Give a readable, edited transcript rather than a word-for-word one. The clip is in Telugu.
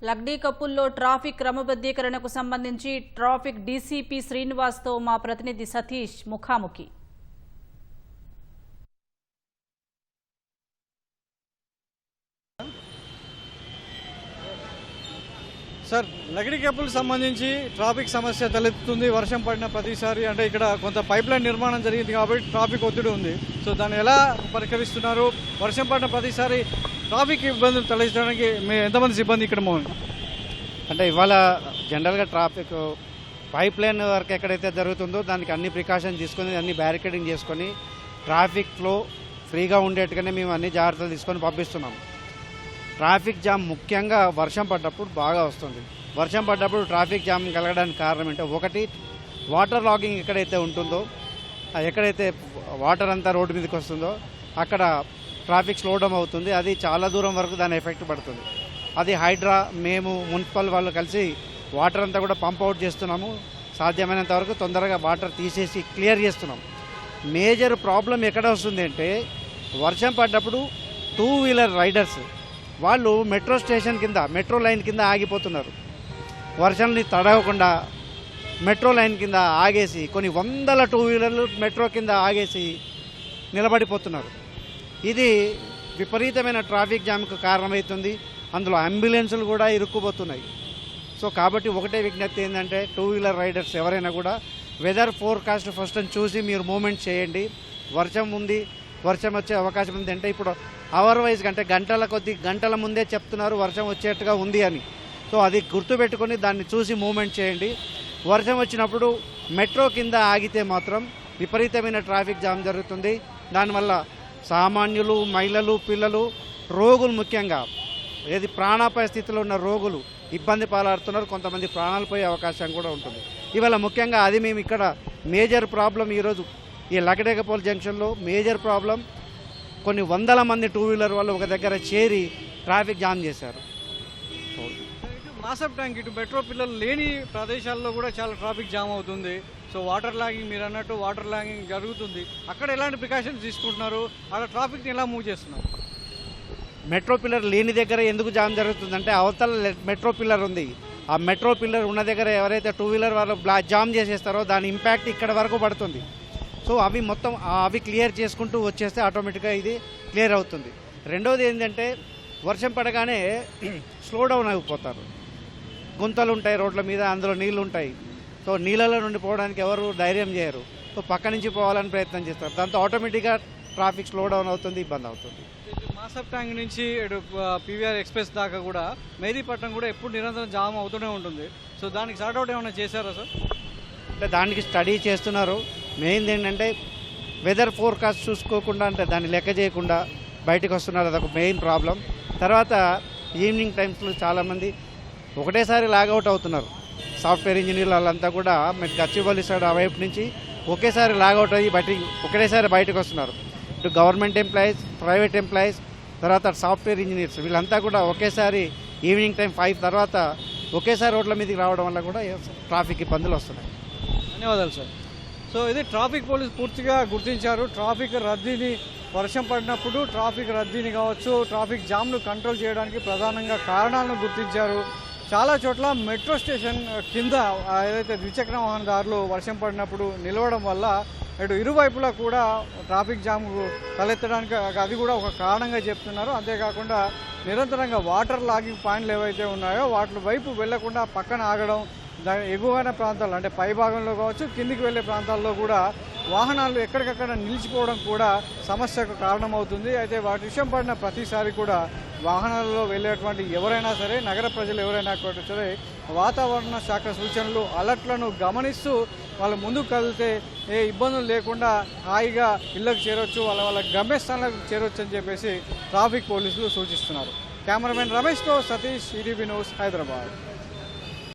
లగ్డీ కప్పుల్లో ట్రాఫిక్ క్రమబద్ధీకరణకు సంబంధించి ట్రాఫిక్ డీసీపీ శ్రీనివాస్తో మా ప్రతినిధి సతీష్ ముఖాముఖి. సార్, లగ్డీ కప్పులకు సంబంధించి ట్రాఫిక్ సమస్య తలెత్తుతుంది వర్షం పడిన ప్రతిసారి. అంటే ఇక్కడ కొంత పైప్ లైన్ నిర్మాణం జరిగింది కాబట్టి ట్రాఫిక్ ఒత్తిడి ఉంది. సో దాన్ని ఎలా పరిష్కరిస్తున్నారు? వర్షం పడిన ప్రతిసారి ట్రాఫిక్ ఇబ్బందులు తలెత్తడానికి ఎంతమంది సిబ్బంది ఇక్కడ అంటే ఇవాళ జనరల్గా ట్రాఫిక్ పైప్ లైన్ వర్క్ ఎక్కడైతే జరుగుతుందో దానికి అన్ని ప్రికాషన్ తీసుకొని అన్ని బ్యారికేడింగ్ చేసుకొని ట్రాఫిక్ ఫ్లో ఫ్రీగా ఉండేట్టుగానే మేము అన్ని జాగ్రత్తలు తీసుకొని పంపిస్తున్నాం. ట్రాఫిక్ జామ్ ముఖ్యంగా వర్షం పడ్డప్పుడు బాగా వస్తుంది. వర్షం పడ్డప్పుడు ట్రాఫిక్ జామ్ కలగడానికి కారణం ఏంటంటే, ఒకటి వాటర్ లాగింగ్ ఎక్కడైతే ఉంటుందో, ఎక్కడైతే వాటర్ అంతా రోడ్డు మీదకి వస్తుందో అక్కడ ట్రాఫిక్ స్లో డౌన్ అవుతుంది. అది చాలా దూరం వరకు దాని ఎఫెక్ట్ పడుతుంది. అది హైడ్రా, మేము మున్సిపల్ వాళ్ళు కలిసి వాటర్ అంతా కూడా పంప్ అవుట్ చేస్తున్నాము. సాధ్యమైనంత వరకు తొందరగా వాటర్ తీసేసి క్లియర్ చేస్తున్నాం. మేజర్ ప్రాబ్లం ఎక్కడ వస్తుంది అంటే, వర్షం పడ్డప్పుడు 2 వీలర్ రైడర్స్ వాళ్ళు మెట్రో స్టేషన్ కింద, మెట్రో లైన్ కింద ఆగిపోతున్నారు. వర్షాన్ని తడవకుండా మెట్రో లైన్ కింద ఆగేసి కొన్ని వందల 2 వీలర్లు మెట్రో కింద ఆగేసి నిలబడిపోతున్నారు. ఇది విపరీతమైన ట్రాఫిక్ జామ్కు కారణమవుతుంది. అందులో అంబులెన్సులు కూడా ఇరుక్కుపోతున్నాయి. సో కాబట్టి ఒకటే విజ్ఞప్తి ఏంటంటే, 2 వీలర్ రైడర్స్ ఎవరైనా కూడా వెదర్ ఫోర్కాస్ట్ ఫస్ట్ చూసి మీరు మూమెంట్ చేయండి. వర్షం ఉంది, వర్షం వచ్చే అవకాశం ఉంది అంటే ఇప్పుడు అవర్ వైజ్ అంటే గంటల ముందే చెప్తున్నారు వర్షం వచ్చేట్టుగా ఉంది అని. సో అది గుర్తుపెట్టుకొని దాన్ని చూసి మూమెంట్ చేయండి. వర్షం వచ్చినప్పుడు మెట్రో కింద ఆగితే మాత్రం విపరీతమైన ట్రాఫిక్ జామ్ జరుగుతుంది. దానివల్ల సామాన్యులు, మహిళలు, పిల్లలు, రోగులు, ముఖ్యంగా ఏది ప్రాణాపాయ స్థితిలో ఉన్న రోగులు ఇబ్బంది పాలాడుతున్నారు. కొంతమంది ప్రాణాలు పోయే అవకాశం కూడా ఉంటుంది. ఇవాళ ముఖ్యంగా అది మేము ఇక్కడ మేజర్ ప్రాబ్లం ఈరోజు ఈ లగడేగపోల్ జంక్షన్లో మేజర్ ప్రాబ్లం. కొన్ని వందల మంది 2 వీలర్ వాళ్ళు ఒక దగ్గర చేరి ట్రాఫిక్ జామ్ చేశారు. మాసప్ ట్యాంక్ ఇటు మెట్రో పిల్లలు లేని ప్రదేశాల్లో కూడా చాలా ట్రాఫిక్ జామ్ అవుతుంది. సో వాటర్ లాగింగ్, మీరు అన్నట్టు వాటర్ లాగింగ్ జరుగుతుంది. అక్కడ ఎలాంటి ప్రికాషన్స్ తీసుకుంటున్నారు? అక్కడ ట్రాఫిక్ని ఎలా మూవ్ చేస్తున్నారు? మెట్రో పిల్లర్ లేని దగ్గర ఎందుకు జామ్ జరుగుతుందంటే, అవతల మెట్రో పిల్లర్ ఉంది. ఆ మెట్రో పిల్లర్ ఉన్న దగ్గర ఎవరైతే 2 వీలర్ వాళ్ళు జామ్ చేసేస్తారో దాని ఇంపాక్ట్ ఇక్కడ వరకు పడుతుంది. సో అవి మొత్తం అవి క్లియర్ చేసుకుంటూ వచ్చేస్తే ఆటోమేటిక్గా ఇది క్లియర్ అవుతుంది. రెండోది ఏంటంటే, వర్షం పడగానే స్లో డౌన్ అయిపోతారు. గుంతలు ఉంటాయి రోడ్ల మీద, అందులో నీళ్లు ఉంటాయి. సో నీళ్ళలో నుండి పోవడానికి ఎవరు ధైర్యం చేయరు. సో పక్క నుంచి పోవాలని ప్రయత్నం చేస్తారు. దాంతో ఆటోమేటిక్గా ట్రాఫిక్ స్లో డౌన్ అవుతుంది, ఇబ్బంది అవుతుంది. మాసప్ ట్యాంక్ నుంచి ఇటు పీవీఆర్ ఎక్స్ప్రెస్ దాకా కూడా మెహదీపట్నం కూడా ఎప్పుడు నిరంతరం జామ్ అవుతూనే ఉంటుంది. సో దానికి సార్ట్అవుట్ ఏమైనా చేశారా సార్? అంటే దానికి స్టడీ చేస్తున్నారు. మెయిన్ ఏంటంటే వెదర్ ఫోర్కాస్ట్ చూసుకోకుండా, అంటే దాన్ని లెక్క చేయకుండా బయటకు వస్తున్నారు. అదొక మెయిన్ ప్రాబ్లం. తర్వాత ఈవినింగ్ టైమ్స్లో చాలామంది ఒకటేసారి లాగౌట్ అవుతున్నారు. సాఫ్ట్వేర్ ఇంజనీర్లు వాళ్ళంతా కూడా మీకు గచ్చిబౌలి సైడ్ ఆ వైపు నుంచి ఒకేసారి లాగౌట్ అయ్యి ఒకటేసారి బయటకు వస్తున్నారు. ఇటు గవర్నమెంట్ ఎంప్లాయీస్, ప్రైవేట్ ఎంప్లాయీస్, తర్వాత సాఫ్ట్వేర్ ఇంజనీర్స్ వీళ్ళంతా కూడా ఒకేసారి ఈవినింగ్ టైం 5 తర్వాత ఒకేసారి రోడ్ల మీదకి రావడం వల్ల కూడా ట్రాఫిక్ ఇబ్బందులు వస్తున్నాయి. ధన్యవాదాలు సార్. సో ఇది ట్రాఫిక్ పోలీసు పూర్తిగా గుర్తించారు. ట్రాఫిక్ రద్దీని, వర్షం పడినప్పుడు ట్రాఫిక్ రద్దీని కావచ్చు, ట్రాఫిక్ జామ్ను కంట్రోల్ చేయడానికి ప్రధానంగా కారణాలను గుర్తించారు. చాలా చోట్ల మెట్రో స్టేషన్ కింద ఏదైతే ద్విచక్ర వాహనదారులు వర్షం పడినప్పుడు నిలవడం వల్ల ఇటు ఇరువైపులా కూడా ట్రాఫిక్ జామ్ తలెత్తడానికి అది కూడా ఒక కారణంగా చెప్తున్నారు. అంతేకాకుండా నిరంతరంగా వాటర్ లాగింగ్ పాయింట్లు ఏవైతే ఉన్నాయో వాటి వైపు వెళ్లకుండా పక్కన ఆగడం, ఎగువైన ప్రాంతాల్లో అంటే పై భాగంలో కావచ్చు, కిందికి వెళ్ళే ప్రాంతాల్లో కూడా వాహనాలు ఎక్కడికక్కడ నిలిచిపోవడం కూడా సమస్యకు కారణమవుతుంది. అయితే వాటి విషయం పడిన ప్రతిసారి కూడా వాహనాలలో వెళ్ళేటువంటి ఎవరైనా సరే, నగర ప్రజలు ఎవరైనా సరే, వాతావరణ శాఖ సూచనలు, అలర్ట్లను గమనిస్తూ వాళ్ళు ముందుకు కదిలితే ఏ ఇబ్బందులు లేకుండా హాయిగా ఇళ్లకు చేరొచ్చు, వాళ్ళ గమ్యస్థానాలకు చేరొచ్చు అని చెప్పేసి ట్రాఫిక్ పోలీసులు సూచిస్తున్నారు. కెమెరామెన్ రమేష్తో సతీష్, ఈటీవీ న్యూస్, హైదరాబాద్.